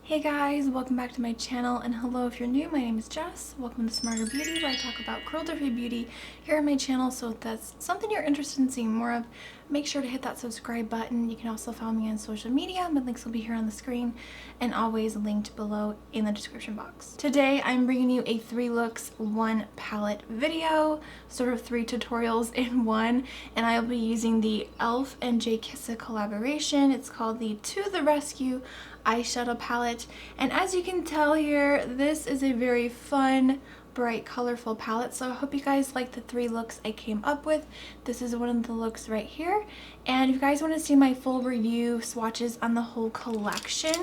Hey guys, welcome back to my channel, and hello if you're new. My name is Jess. Welcome to Smarter Beauty, where I talk about cruelty-free beauty here on my channel. So if that's something you're interested in seeing more of, make sure to hit that subscribe button. You can also follow me on social media. My links will be here on the screen and always linked below in the description box. Today I'm bringing you a 3 looks, 1 palette video, sort of 3 tutorials in one, and I'll be using the e.l.f. and Jkissa collaboration. It's called the To the Rescue eyeshadow palette, and as you can tell here, this is a very fun, bright, colorful palette. So I hope you guys like the 3 looks I came up with. This is one of the looks right here, and if you guys want to see my full review swatches on the whole collection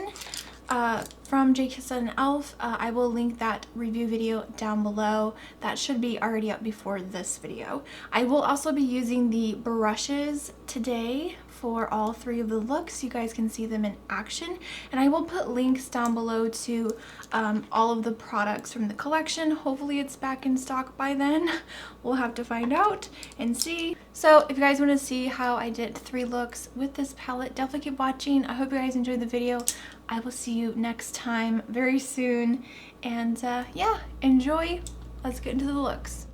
from Jkissa and e.l.f., I will link that review video down below. That should be already up before this video. I will also be using the brushes today for all 3 of the looks. You guys can see them in action, and I will put links down below to all of the products from the collection. Hopefully it's back in stock by then. We'll have to find out and see. So if you guys want to see how I did 3 looks with this palette, definitely keep watching. I hope you guys enjoyed the video. I will see you next time very soon, and yeah, enjoy. Let's get into the looks.